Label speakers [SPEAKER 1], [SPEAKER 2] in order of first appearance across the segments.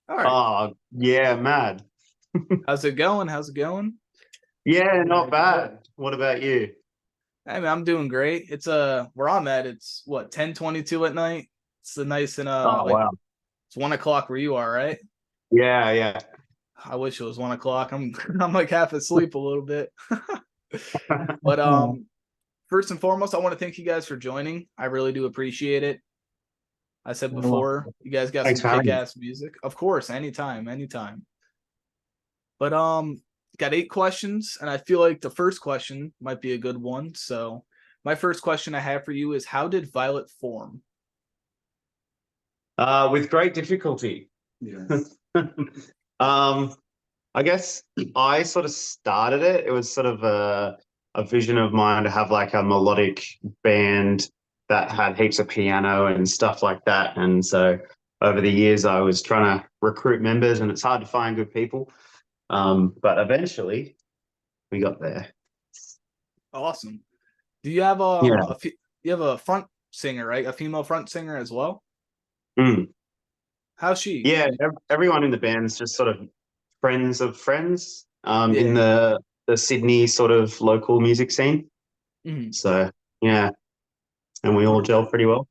[SPEAKER 1] All right.
[SPEAKER 2] Oh, yeah, mad.
[SPEAKER 1] How's it going? How's it going?
[SPEAKER 2] Yeah, not bad. What about you?
[SPEAKER 1] Hey man, I'm doing great. It's where I'm at, it's what, 10:22 at night. It's a nice and
[SPEAKER 2] Oh,
[SPEAKER 1] like
[SPEAKER 2] wow.
[SPEAKER 1] it's 1 o'clock where you are, right?
[SPEAKER 2] Yeah, yeah.
[SPEAKER 1] I wish it was 1 o'clock. I'm I'm like half asleep a little bit. But
[SPEAKER 2] Oh,
[SPEAKER 1] first and foremost, I want to thank you guys for joining. I really do appreciate it. I said
[SPEAKER 2] you're welcome.
[SPEAKER 1] before, you guys got
[SPEAKER 2] Thanks
[SPEAKER 1] some
[SPEAKER 2] for having me.
[SPEAKER 1] kick-ass music. Of course, anytime, anytime. But got 8 questions, and I feel like the first question might be a good one. So my first question I have for you is, how did Violet form?
[SPEAKER 2] With great difficulty.
[SPEAKER 1] Yes.
[SPEAKER 2] Um, I guess I sort of started it. It was sort of a vision of mine to have like a melodic band that had heaps of piano and stuff like that. And so over the years, I was trying to recruit members, and it's hard to find good people. But eventually, we got there.
[SPEAKER 1] Awesome. Do you have
[SPEAKER 2] Yeah.
[SPEAKER 1] you have a front singer, right? A female front singer as well?
[SPEAKER 2] Mm.
[SPEAKER 1] How's she?
[SPEAKER 2] Yeah, everyone in the band's just sort of friends of friends in
[SPEAKER 1] Yeah.
[SPEAKER 2] the Sydney sort of local music scene.
[SPEAKER 1] Mhm.
[SPEAKER 2] So yeah, and we all gel pretty well.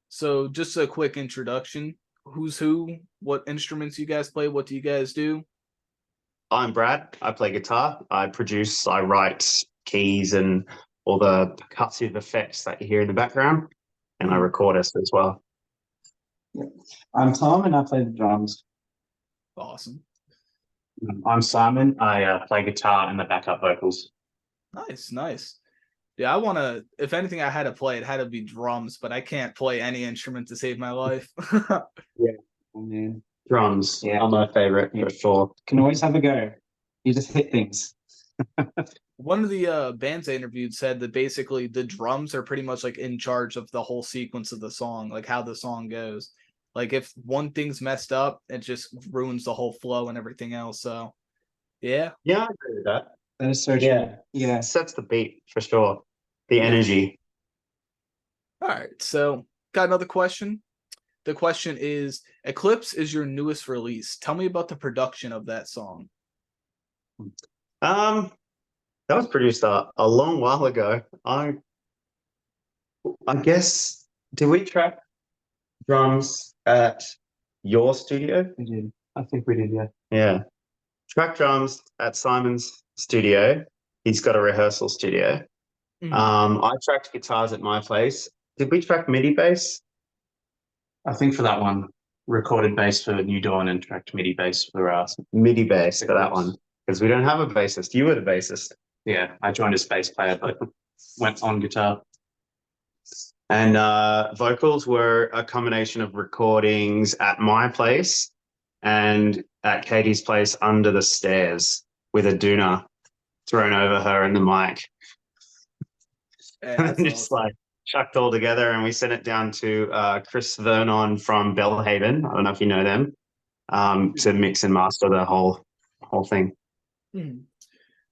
[SPEAKER 1] So just a quick introduction. Who's who? What instruments you guys play? What do you guys do?
[SPEAKER 2] I'm Brad. I play guitar. I produce. I write keys and all the percussive effects that you hear in the background, and I
[SPEAKER 1] Mhm.
[SPEAKER 2] record us as well.
[SPEAKER 3] Yeah. I'm Tom and I play the drums.
[SPEAKER 1] Awesome.
[SPEAKER 3] I'm Simon. I play guitar and the backup vocals.
[SPEAKER 1] Nice, nice. Yeah, I want to. If anything, I had to play. It had to be drums, but I can't play any instrument to save my life.
[SPEAKER 2] Yeah,
[SPEAKER 3] Yeah.
[SPEAKER 2] drums
[SPEAKER 3] Yeah.
[SPEAKER 2] are my favorite for sure.
[SPEAKER 3] Can always have a go. You just hit things.
[SPEAKER 1] One of the bands I interviewed said that basically the drums are pretty much like in charge of the whole sequence of the song, like how the song goes. Like if one thing's messed up, it just ruins the whole flow and everything else. So yeah.
[SPEAKER 2] Yeah, I agree with that.
[SPEAKER 3] That is so true.
[SPEAKER 2] Yeah,
[SPEAKER 3] Yeah.
[SPEAKER 2] sets the beat for sure. The
[SPEAKER 1] Yeah.
[SPEAKER 2] energy.
[SPEAKER 1] All right. So got another question. The question is, Eclipse is your newest release. Tell me about the production of that song.
[SPEAKER 2] Um, that was produced a long while ago. I guess did we track drums at your studio?
[SPEAKER 3] We did. I think we did, yeah.
[SPEAKER 2] Yeah. Track drums at Simon's studio. He's got a rehearsal studio.
[SPEAKER 1] Mhm.
[SPEAKER 2] I tracked guitars at my place. Did we track MIDI bass?
[SPEAKER 3] I think for that one, recorded bass for New Dawn and tracked MIDI bass for us.
[SPEAKER 2] MIDI bass for that
[SPEAKER 3] Eclipse.
[SPEAKER 2] one. Because we don't have a bassist. You were the bassist.
[SPEAKER 3] Yeah, I joined as bass player, but went on guitar.
[SPEAKER 2] And vocals were a combination of recordings at my place and at Katie's place under the stairs with a doona thrown over her and the mic.
[SPEAKER 1] Yeah,
[SPEAKER 2] And
[SPEAKER 1] that's
[SPEAKER 2] just
[SPEAKER 1] awesome.
[SPEAKER 2] like chucked all together. And we sent it down to Chris Vernon from Bellhaven. I don't know if you know them, to mix and master the whole thing.
[SPEAKER 1] Mhm.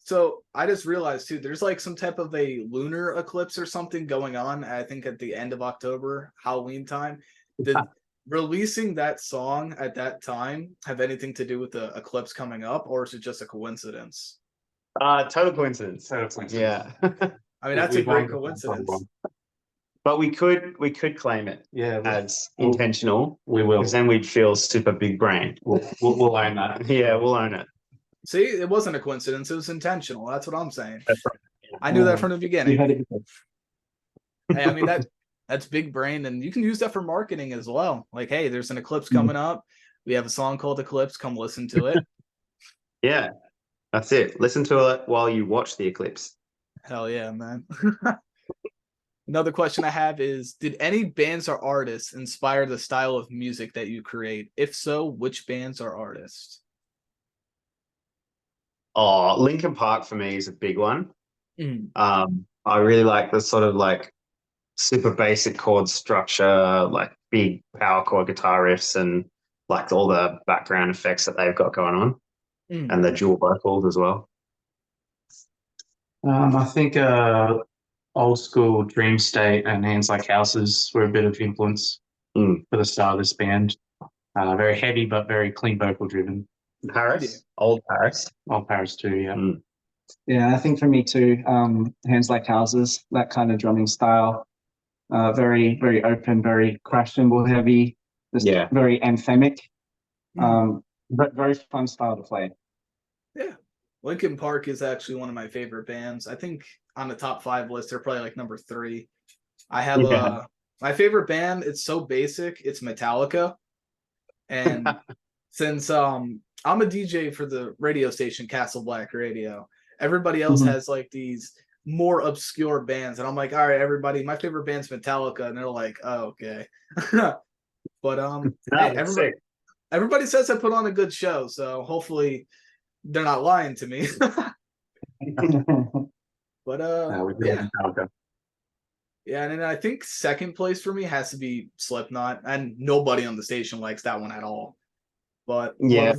[SPEAKER 1] So I just realized too, there's like some type of a lunar eclipse or something going on. I think at the end of October, Halloween time. Did releasing that song at that time have anything to do with the eclipse coming up, or is it just a coincidence?
[SPEAKER 2] Total coincidence.
[SPEAKER 3] So it's like,
[SPEAKER 2] Yeah.
[SPEAKER 1] I mean, that's a
[SPEAKER 3] we
[SPEAKER 1] great
[SPEAKER 3] won.
[SPEAKER 1] coincidence.
[SPEAKER 2] But we could claim it
[SPEAKER 3] Yeah,
[SPEAKER 2] as
[SPEAKER 3] we'll,
[SPEAKER 2] intentional
[SPEAKER 3] we will.
[SPEAKER 2] because then we'd feel super big brain.
[SPEAKER 3] We'll own that.
[SPEAKER 2] Yeah, we'll own it.
[SPEAKER 1] See, it wasn't a coincidence; it was intentional. That's what I'm saying.
[SPEAKER 2] That's right.
[SPEAKER 1] I knew that from the
[SPEAKER 3] You
[SPEAKER 1] beginning.
[SPEAKER 3] heard it before.
[SPEAKER 1] Hey, I mean that's big brain, and you can use that for marketing as well. Like, hey, there's an eclipse
[SPEAKER 3] Mm.
[SPEAKER 1] coming up. We have a song called Eclipse. Come listen to it.
[SPEAKER 2] Yeah, that's it. Listen to it while you watch the eclipse.
[SPEAKER 1] Hell yeah, man. Another question I have is, did any bands or artists inspire the style of music that you create? If so, which bands or artists?
[SPEAKER 2] Oh, Linkin Park for me is a big one.
[SPEAKER 1] Mm,
[SPEAKER 2] I really like the sort of like super basic chord structure, like big power chord guitar riffs and like all the background effects that they've got going on
[SPEAKER 1] mm.
[SPEAKER 2] and the dual vocals as well.
[SPEAKER 3] I think old school Dream State and Hands Like Houses were a bit of influence
[SPEAKER 2] Mm.
[SPEAKER 3] for the start of this band. Very heavy, but very clean vocal driven.
[SPEAKER 2] Paris, old Paris.
[SPEAKER 3] Old Paris too, yeah.
[SPEAKER 4] Yeah, I think for me too, Hands Like Houses, that kind of drumming style. Very, very open, very crash cymbal heavy, just very anthemic. But very fun style to play.
[SPEAKER 1] Yeah. Linkin Park is actually one of my favorite bands. I think on the top 5 list, they're probably like number 3. I have my favorite band, it's so basic, it's Metallica. And since I'm a DJ for the radio station Castle Black Radio, everybody else has like these more obscure bands, and I'm like, all right, everybody, my favorite band's Metallica, and they're like, oh, okay. But hey, everybody says I put on a good show, so hopefully they're not lying to me. But yeah, and then I think second place for me has to be Slipknot, and nobody on the station likes that one at all. But
[SPEAKER 2] they're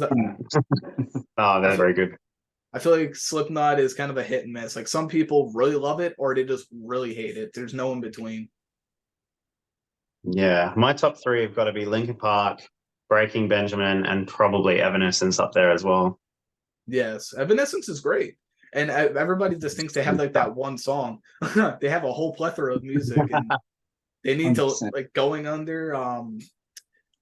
[SPEAKER 2] very good.
[SPEAKER 1] I feel like Slipknot is kind of a hit and miss. Like some people really love it or they just really hate it. There's no in between.
[SPEAKER 2] Yeah, my top 3 have got to be Linkin Park, Breaking Benjamin, and probably Evanescence up there as well.
[SPEAKER 1] Yes, Evanescence is great. And everybody just thinks they have like that one song. They have a whole plethora of music, and they need 100%. To like Going Under.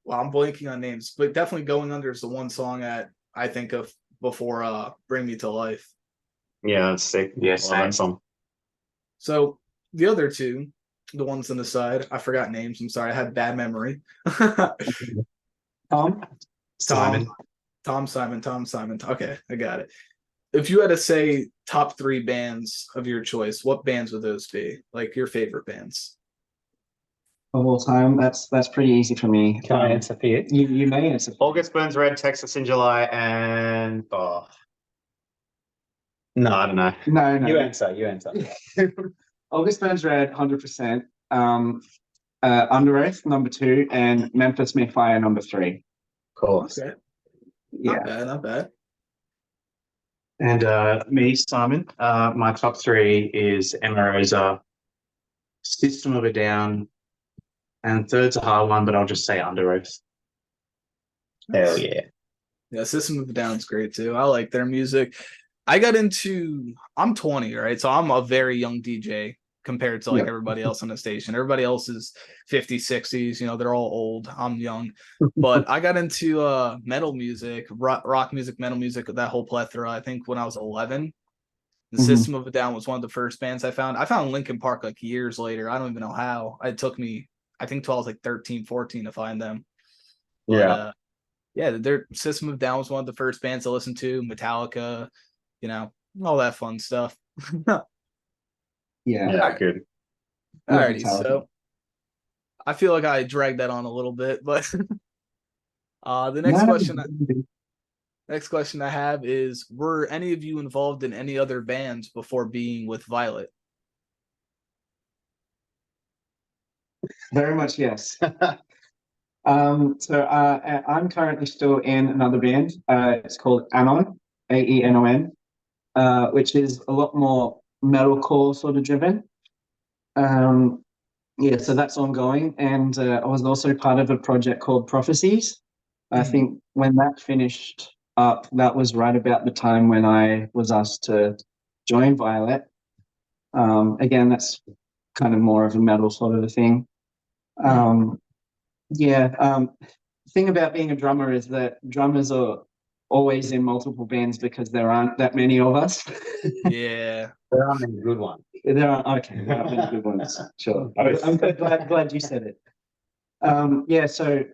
[SPEAKER 1] Well, I'm blanking on names, but definitely Going Under is the one song that I think of before Bring Me to Life.
[SPEAKER 2] Yeah, that's sick.
[SPEAKER 3] Yes,
[SPEAKER 2] that song.
[SPEAKER 1] So the other two, the ones on the side, I forgot names. I'm sorry, I had bad memory.
[SPEAKER 4] Thom,
[SPEAKER 1] Simon. Okay, I got it. If you had to say top 3 bands of your choice, what bands would those be? Like your favorite bands
[SPEAKER 4] of all time? That's pretty easy for me.
[SPEAKER 3] Can I answer for you?
[SPEAKER 4] You may answer.
[SPEAKER 2] August Burns Red, Texas in July, and no, I don't know.
[SPEAKER 4] No.
[SPEAKER 3] You answer.
[SPEAKER 4] August Burns Red, 100%. Under Oath, number 2, and Memphis May Fire, number 3.
[SPEAKER 2] Of course.
[SPEAKER 1] Okay.
[SPEAKER 4] Yeah.
[SPEAKER 1] Not bad.
[SPEAKER 3] And me, Simon, my top 3 is Emarosa, System of a Down, and third's a hard one, but I'll just say Under Oath.
[SPEAKER 2] Hell yeah.
[SPEAKER 1] Yeah, System of a Down's great too. I like their music. I'm 20, right? So I'm a very young DJ compared to like everybody else on the station. Everybody else is 50s, 60s, they're all old. I'm young. But I got into metal music, rock music, metal music, that whole plethora, I think when I was 11. The System of a Down was one of the first bands I found. I found Linkin Park like years later. I don't even know how. It took me, I think, till I was like 13, 14 to find them. But, their System of a Down was one of the first bands I listened to. Metallica, all that fun stuff.
[SPEAKER 4] Yeah,
[SPEAKER 2] good.
[SPEAKER 1] Alrighty, so I feel like I dragged that on a little bit, but the next question I have is: were any of you involved in any other bands before being with Violette?
[SPEAKER 4] Very much, yes. So I'm currently still in another band. It's called Anon, Aenon, which is a lot more metalcore sort of driven. So that's ongoing, and I was also part of a project called Prophecies. I think when that finished up, that was right about the time when I was asked to join Violette. Again, that's kind of more of a metal sort of a thing. Thing about being a drummer is that drummers are always in multiple bands because there aren't that many of us.
[SPEAKER 1] Yeah.
[SPEAKER 3] There aren't many good ones.
[SPEAKER 4] There aren't many good ones. Sure. I'm glad you said it. So,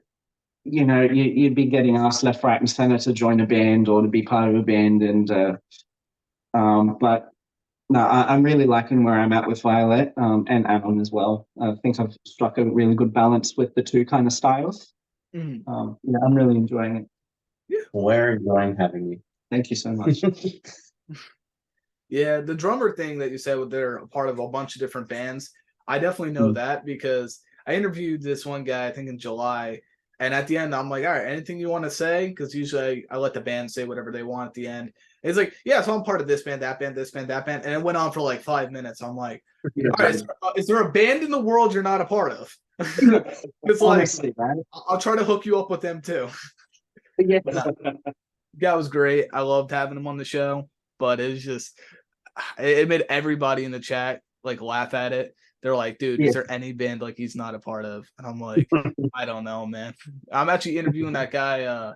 [SPEAKER 4] you'd be getting asked left, right, and center to join a band or to be part of a band. And, but no, I'm really liking where I'm at with Violette and Anon as well. I think I've struck a really good balance with the two kind of styles. I'm really enjoying it.
[SPEAKER 1] Yeah.
[SPEAKER 3] We're enjoying having you.
[SPEAKER 4] Thank you so much.
[SPEAKER 1] Yeah, the drummer thing that you said, they're a part of a bunch of different bands. I definitely know that because I interviewed this one guy, I think in July, and at the end, I'm like, all right, anything you want to say? Because usually I let the band say whatever they want at the end. And he's like, yeah, so I'm part of this band, that band, this band, that band. And it went on for like 5 minutes. I'm like, all right, is there a band in the world you're not a part of? It's like
[SPEAKER 4] Honestly, man.
[SPEAKER 1] I'll try to hook you up with them too.
[SPEAKER 4] Yeah.
[SPEAKER 1] Guy was great. I loved having him on the show, but it was just it made everybody in the chat like laugh at it. They're like, dude,
[SPEAKER 4] Yeah.
[SPEAKER 1] is there any band like he's not a part of? And I'm like, I don't know, man. I'm actually interviewing that guy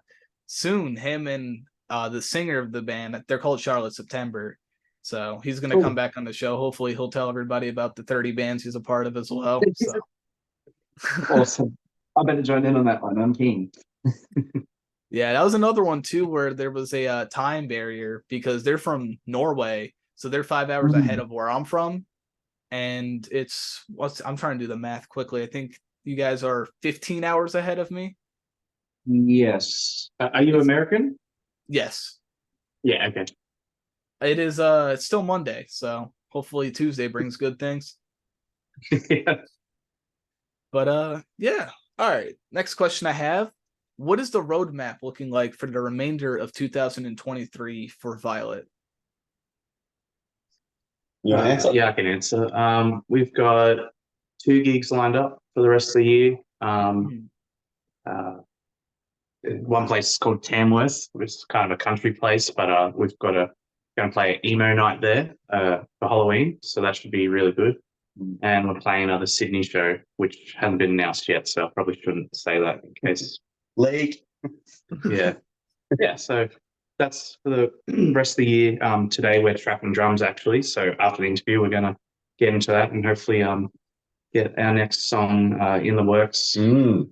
[SPEAKER 1] soon. Him and the singer of the band. They're called Charlotte September. So he's gonna come back on the show. Hopefully he'll tell everybody about the 30 bands he's a part of as well. So
[SPEAKER 4] Awesome. I better join in on that one. I'm keen.
[SPEAKER 1] yeah, that was another one too where there was a time barrier because they're from Norway, so they're 5 hours ahead of where I'm from, and I'm trying to do the math quickly. I think you guys are 15 hours ahead of me.
[SPEAKER 4] Yes. Are you American?
[SPEAKER 1] Yes,
[SPEAKER 3] Yeah, okay.
[SPEAKER 1] it is. It's still Monday, so hopefully Tuesday brings good things.
[SPEAKER 3] Yeah.
[SPEAKER 1] But yeah. All right. Next question I have: what is the roadmap looking like for the remainder of 2023 for Violette?
[SPEAKER 2] You want to answer?
[SPEAKER 3] Yeah, I can answer. We've got 2 gigs lined up for the rest of the year. One place is called Tamworth, which is kind of a country place, but we've got going to play emo night there for Halloween, so that should be really good. And we're playing another Sydney show, which hasn't been announced yet, so I probably shouldn't say that in case.
[SPEAKER 2] League.
[SPEAKER 3] Yeah, yeah. So that's for the rest of the year. Today we're tracking drums actually, so after the interview we're going to get into that and hopefully get our next song in the works for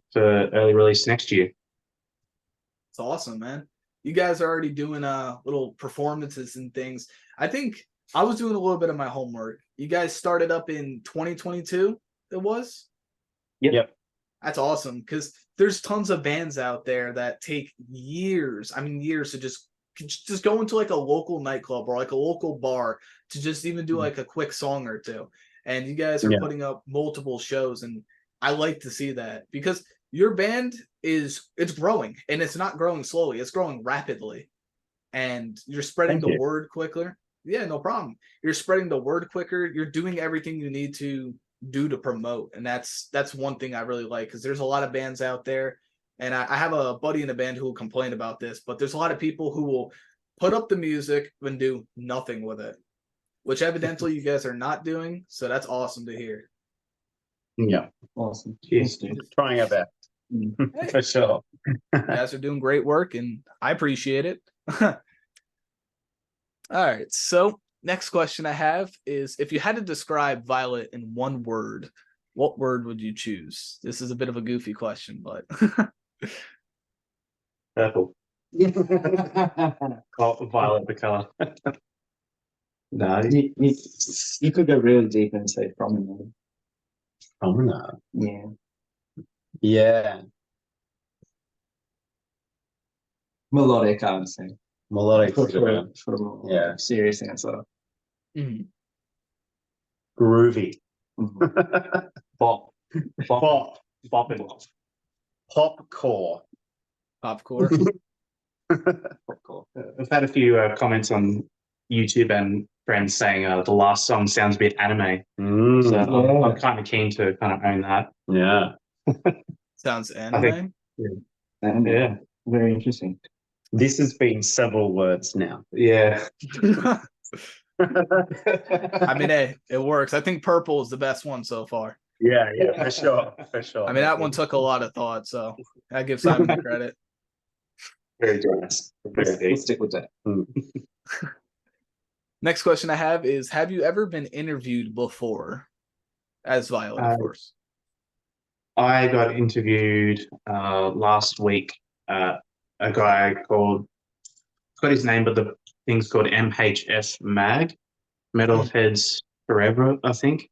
[SPEAKER 3] early release next year.
[SPEAKER 1] It's awesome, man. You guys are already doing little performances and things. I think I was doing a little bit of my homework. You guys started up in 2022, it was?
[SPEAKER 3] Yep.
[SPEAKER 1] That's awesome because there's tons of bands out there that take years, years to just go into like a local nightclub or like a local bar to just even do like a quick song or two. And you guys are putting up multiple shows, and I like to see that because your band it's growing, and it's not growing slowly, it's growing rapidly, and you're spreading the word quicker. Yeah, no problem. You're spreading the word quicker. You're doing everything you need to do to promote, and that's one thing I really like because there's a lot of bands out there, and I have a buddy in a band who will complain about this, but there's a lot of people who will put up the music and do nothing with it, which evidently you guys are not doing. So that's awesome to hear.
[SPEAKER 2] Yeah,
[SPEAKER 4] Awesome.
[SPEAKER 3] Cheers.
[SPEAKER 4] Dude.
[SPEAKER 2] trying our best. For sure.
[SPEAKER 1] You guys are doing great work, and I appreciate it. All right, so next question I have is: if you had to describe Violette in one word, what word would you choose? This is a bit of a goofy question, but
[SPEAKER 3] Purple. Oh, violet the color.
[SPEAKER 4] No, you could go really deep and say promenade.
[SPEAKER 2] Promenade.
[SPEAKER 4] Yeah.
[SPEAKER 2] Yeah.
[SPEAKER 4] Melodic, I would say.
[SPEAKER 2] Melodic.
[SPEAKER 4] For a more serious answer.
[SPEAKER 2] Groovy.
[SPEAKER 3] Pop.
[SPEAKER 2] Pop.
[SPEAKER 3] Bopping.
[SPEAKER 2] Popcore.
[SPEAKER 1] popcorn.
[SPEAKER 3] I've had a few comments on YouTube and friends saying the last song sounds a bit anime. So I'm kind of keen to kind of own that.
[SPEAKER 2] Yeah.
[SPEAKER 1] Sounds anime.
[SPEAKER 3] Yeah.
[SPEAKER 4] Very interesting.
[SPEAKER 2] This has been several words now.
[SPEAKER 3] Yeah.
[SPEAKER 1] Hey, it works. I think purple is the best one so far.
[SPEAKER 2] Yeah, for sure. For sure.
[SPEAKER 1] That one took a lot of thought, so I give Simon the credit.
[SPEAKER 3] Very generous.
[SPEAKER 4] We'll stick with that.
[SPEAKER 1] Next question I have is: have you ever been interviewed before as Violette, of course?
[SPEAKER 3] I got interviewed last week. A guy called, got his name, but the thing's called MHF Mag, Metalheads Forever, I think.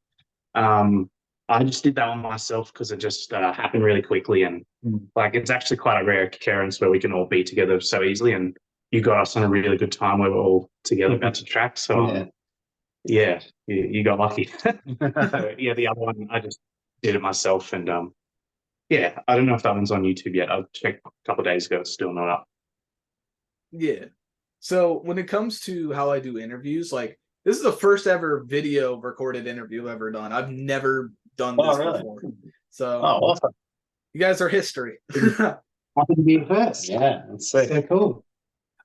[SPEAKER 3] I just did that one myself because it just happened really quickly, and like it's actually quite a rare occurrence where we can all be together so easily, and you got us on a really good time where we're all together about to track. So you got lucky. So, the other one I just did it myself, and I don't know if that one's on YouTube yet. I checked a couple of days ago; it's still not up.
[SPEAKER 1] Yeah. So when it comes to how I do interviews, like this is the first ever video recorded interview I've ever done. I've never done this before. So
[SPEAKER 2] Oh, awesome.
[SPEAKER 1] you guys are history.
[SPEAKER 4] Happy to be first.
[SPEAKER 2] Yeah, let's see.
[SPEAKER 4] So cool.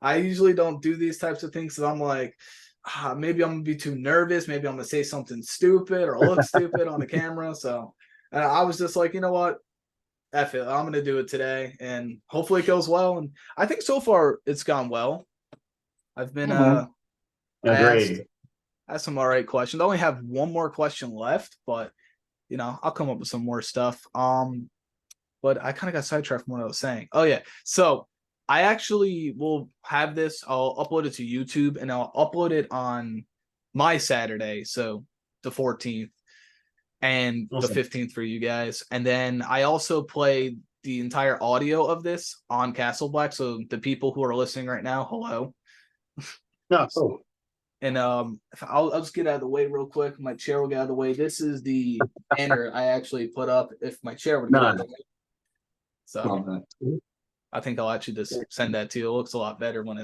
[SPEAKER 1] I usually don't do these types of things because I'm like, maybe I'm gonna be too nervous. Maybe I'm gonna say something stupid or look stupid on the camera. So I was just like, you know what? F it. I'm gonna do it today, and hopefully it goes well. And I think so far it's gone well. I've been I
[SPEAKER 2] Agreed.
[SPEAKER 1] asked some all right questions. I only have one more question left, but I'll come up with some more stuff. But I kind of got sidetracked from what I was saying. Oh yeah. So I actually will have this. I'll upload it to YouTube and I'll upload it on my Saturday. So the 14th and
[SPEAKER 2] Awesome.
[SPEAKER 1] the 15th for you guys. And then I also play the entire audio of this on Castle Black. So the people who are listening right now, hello.
[SPEAKER 2] No, cool.
[SPEAKER 1] And I'll just get out of the way real quick. My chair will get out of the way. This is the banner I actually put up if my chair would get out of the way. So I think I'll actually just send that to you. It looks a lot better when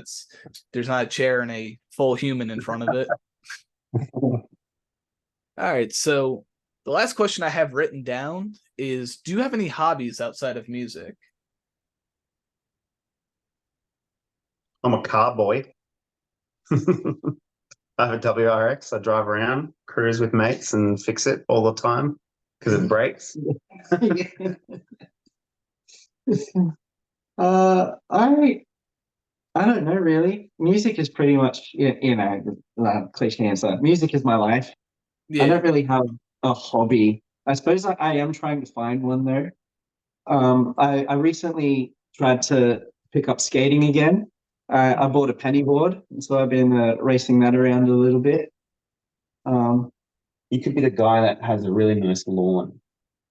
[SPEAKER 1] there's not a chair and a full human in front of it. All right. So the last question I have written down is, do you have any hobbies outside of music?
[SPEAKER 2] I'm a car boy. I have a WRX. I drive around, cruise with mates, and fix it all the time because it breaks.
[SPEAKER 4] I don't know really. Music is pretty much cliche answer. Music is my life.
[SPEAKER 1] Yeah.
[SPEAKER 4] I don't really have a hobby. I suppose I am trying to find one though. I recently tried to pick up skating again. I bought a penny board, so I've been racing that around a little bit.
[SPEAKER 2] You could be the guy that has a really nice lawn.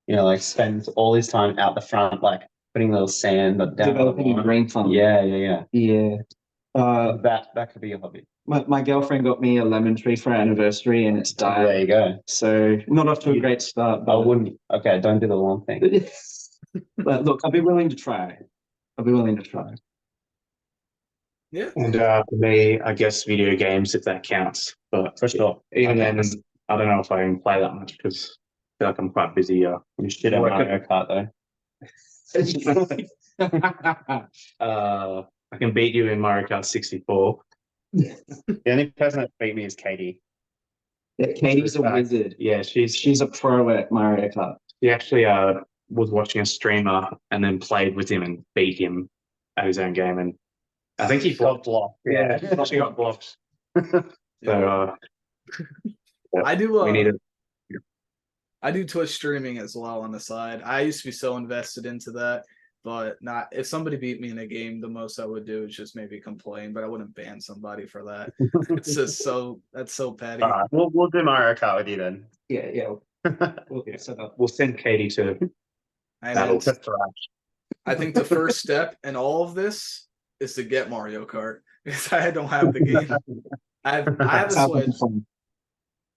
[SPEAKER 2] Like spends all his time out the front, like putting a little sand down
[SPEAKER 4] Developing
[SPEAKER 2] the
[SPEAKER 4] a green thumb.
[SPEAKER 2] Yeah.
[SPEAKER 4] Yeah.
[SPEAKER 2] That could be a hobby.
[SPEAKER 4] My girlfriend got me a lemon tree for our anniversary and it's died.
[SPEAKER 2] There you go.
[SPEAKER 4] So not off to a great start.
[SPEAKER 2] I wouldn't. Okay, don't do the lawn thing.
[SPEAKER 4] But look, I'll be willing to try.
[SPEAKER 1] Yeah.
[SPEAKER 3] And for me, I guess video games, if that counts. But
[SPEAKER 2] For sure.
[SPEAKER 3] even then, I don't know if I can play that much because I feel like I'm quite busy.
[SPEAKER 2] You should have Mario Kart though.
[SPEAKER 3] I can beat you in Mario Kart 64.
[SPEAKER 2] The only person that beat me is Katie.
[SPEAKER 4] Yeah, Katie's a wizard.
[SPEAKER 3] Yeah,
[SPEAKER 4] She's a pro at Mario Kart.
[SPEAKER 3] she actually was watching a streamer and then played with him and beat him at his own game. And I think he
[SPEAKER 2] Got blocked.
[SPEAKER 3] Yeah, she got blocked. So
[SPEAKER 1] I do.
[SPEAKER 3] we need it.
[SPEAKER 1] I do Twitch streaming as well on the side. I used to be so invested into that, but not if somebody beat me in a game, the most I would do is just maybe complain, but I wouldn't ban somebody for that. It's just that's so petty.
[SPEAKER 2] We'll do Mario Kart with you then.
[SPEAKER 4] Yeah.
[SPEAKER 3] We'll send Katie to
[SPEAKER 1] And I think the first step in all of this is to get Mario Kart because I don't have the game. I have a Switch.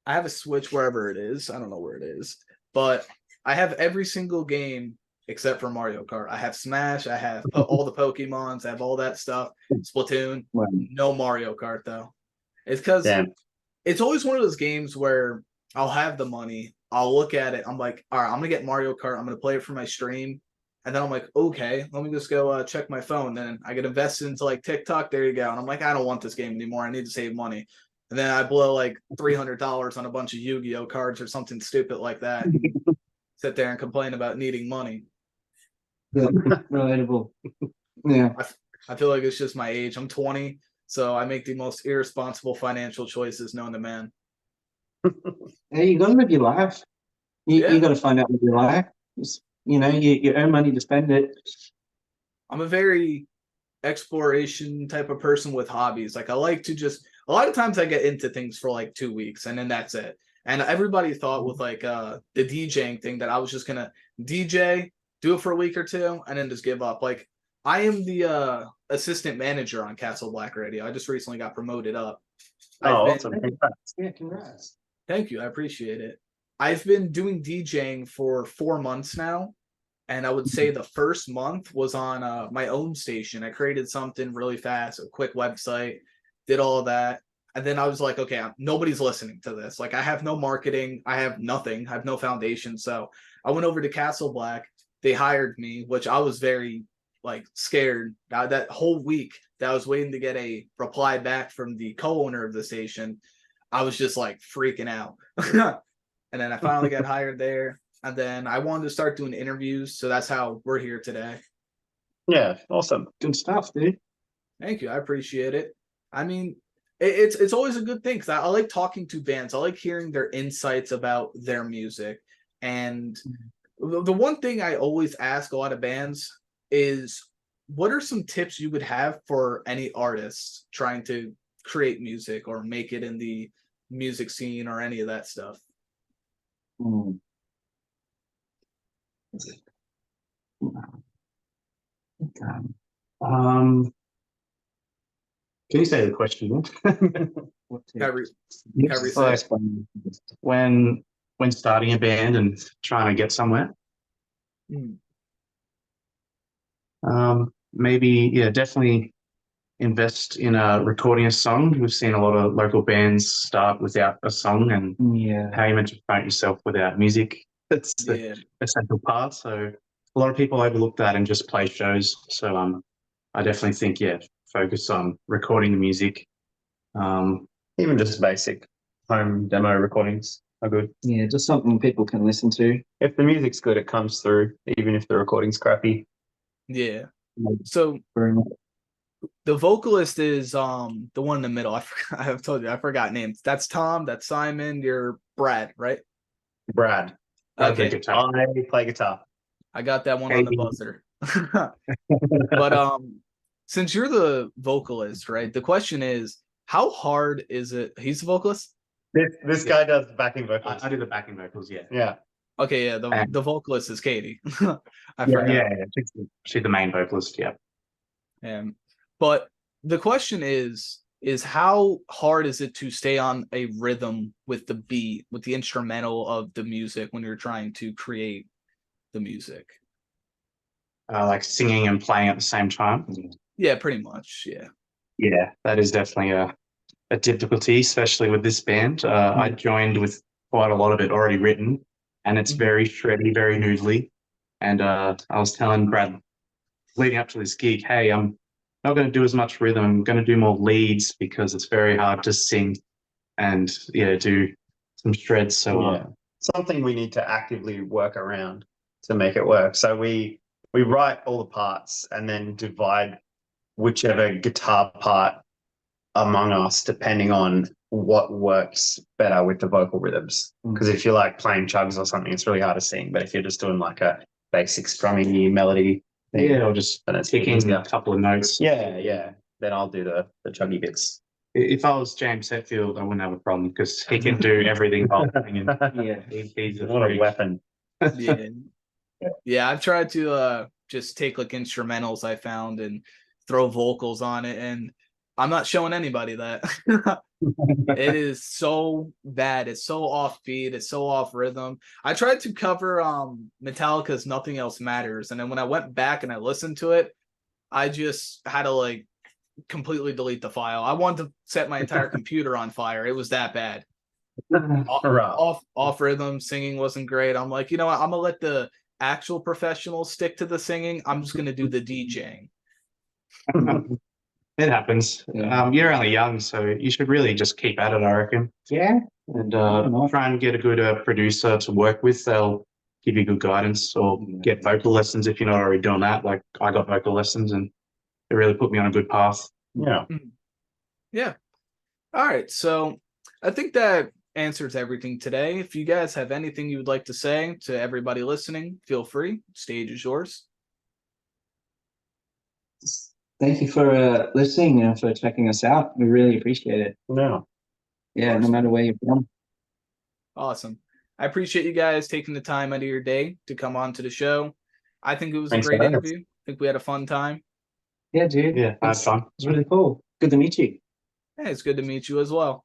[SPEAKER 1] I have a Switch wherever it is. I don't know where it is, but I have every single game except for Mario Kart. I have Smash. I have all the Pokemons. I have all that stuff. Splatoon. No Mario Kart though. It's because it's always one of those games where I'll have the money. I'll look at it. I'm like, all right, I'm gonna get Mario Kart. I'm gonna play it for my stream. And then I'm like, okay, let me just go check my phone. Then I get invested into like TikTok. There you go. And I'm like, I don't want this game anymore. I need to save money. And then I blow like $300 on a bunch of Yu-Gi-Oh cards or something stupid like that. Sit there and complain about needing money.
[SPEAKER 4] Yeah, relatable. Yeah.
[SPEAKER 1] I feel like it's just my age. I'm 20, so I make the most irresponsible financial choices known to man.
[SPEAKER 4] Hey, you gotta live your life. You gotta find out what you like. You earn money to spend it.
[SPEAKER 1] I'm a very exploration type of person with hobbies. Like I like to just a lot of times I get into things for like 2 weeks and then that's it. And everybody thought with like the DJing thing that I was just gonna DJ, do it for a week or two, and then just give up. Like I am the assistant manager on Castle Black Radio. I just recently got promoted up.
[SPEAKER 2] Awesome. Congrats.
[SPEAKER 4] Yeah, congrats.
[SPEAKER 1] Thank you. I appreciate it. I've been doing DJing for 4 months now. And I would say the first month was on my own station. I created something really fast, a quick website, did all of that. And then I was like, okay, nobody's listening to this. Like I have no marketing. I have nothing. I have no foundation. So I went over to Castle Black. They hired me, which I was very like scared. That whole week that I was waiting to get a reply back from the co-owner of the station, I was just like freaking out. And then I finally got hired there. And then I wanted to start doing interviews. So that's how we're here today.
[SPEAKER 2] Yeah, awesome.
[SPEAKER 3] Good stuff, dude.
[SPEAKER 1] Thank you. I appreciate it. I mean, it's always a good thing because I like talking to bands. I like hearing their insights about their music. And the one thing I always ask a lot of bands is, what are some tips you would have for any artists trying to create music or make it in the music scene or any of that stuff?
[SPEAKER 3] Can you say the question again?
[SPEAKER 1] Like,
[SPEAKER 3] when starting a band and trying to get somewhere. Maybe, yeah, definitely invest in recording a song. We've seen a lot of local bands start without a song, and how you meant to promote yourself without music. That's the essential part. So a lot of people overlook that and just play shows. So I definitely think, focus on recording the music.
[SPEAKER 2] Even just basic home demo recordings are good.
[SPEAKER 4] Yeah, just something people can listen to.
[SPEAKER 2] If the music's good, it comes through, even if the recording's crappy.
[SPEAKER 1] Yeah. So the vocalist is the one in the middle. I have told you, I forgot names. That's Thom, that's Simon, you're Brad, right?
[SPEAKER 2] Brad.
[SPEAKER 1] Okay.
[SPEAKER 2] I play guitar.
[SPEAKER 1] I got that one on the buzzer. But since you're the vocalist, right? The question is, how hard is it? He's the vocalist?
[SPEAKER 2] This guy does backing vocals.
[SPEAKER 3] I do the backing vocals, yeah.
[SPEAKER 2] Yeah.
[SPEAKER 1] Okay, yeah, the vocalist is Katie. I
[SPEAKER 3] forgot.
[SPEAKER 1] forgot.
[SPEAKER 3] Yeah, she's the main vocalist, yeah.
[SPEAKER 1] But the question is how hard is it to stay on a rhythm with the beat, with the instrumental of the music when you're trying to create the music?
[SPEAKER 3] Like singing and playing at the same time?
[SPEAKER 1] Yeah, pretty much, yeah.
[SPEAKER 3] Yeah, that is definitely a difficulty, especially with this band. I joined with quite a lot of it already written, and it's very shreddy, very noodly. And I was telling Brad leading up to this gig, hey, I'm not going to do as much rhythm. I'm going to do more leads because it's very hard to sing and do some shreds. So
[SPEAKER 2] something we need to actively work around to make it work. So we write all the parts and then divide whichever guitar part among us depending on what works better with the vocal rhythms. Because if you're like playing chugs or something, it's really hard to sing. But if you're just doing like a basic strummy melody,
[SPEAKER 3] or just picking a couple of notes.
[SPEAKER 2] Yeah. Then I'll do the chuggy bits.
[SPEAKER 3] If I was James Hetfield, I wouldn't have a problem because he can do everything while singing. He's
[SPEAKER 2] a weapon.
[SPEAKER 1] Yeah, I've tried to just take like instrumentals I found and throw vocals on it, and I'm not showing anybody that. It is so bad. It's so offbeat. It's so off rhythm. I tried to cover Metallica's Nothing Else Matters, and then when I went back and I listened to it, I just had to like completely delete the file. I wanted to set my entire computer on fire. It was that bad. Off rhythm, singing wasn't great. I'm like, you know what? I'm gonna let the actual professionals stick to the singing. I'm just gonna do the DJing.
[SPEAKER 3] It happens. You're only young, so you should really just keep at it, I reckon. Yeah. And try and get a good producer to work with. They'll give you good guidance, or get vocal lessons if you're not already doing that. Like I got vocal lessons and it really put me on a good path.
[SPEAKER 2] Yeah.
[SPEAKER 1] Yeah. All right. So I think that answers everything today. If you guys have anything you would like to say to everybody listening, feel free. Stage is yours.
[SPEAKER 4] Thank you for listening and for checking us out. We really appreciate it. Yeah, no matter where you're from.
[SPEAKER 1] Awesome. I appreciate you guys taking the time out of your day to come on to the show. I think it was a great interview. I think we had a fun time.
[SPEAKER 4] Yeah, dude.
[SPEAKER 3] Yeah, I had fun.
[SPEAKER 4] It's really cool. Good to meet you.
[SPEAKER 1] Hey, it's good to meet you as well.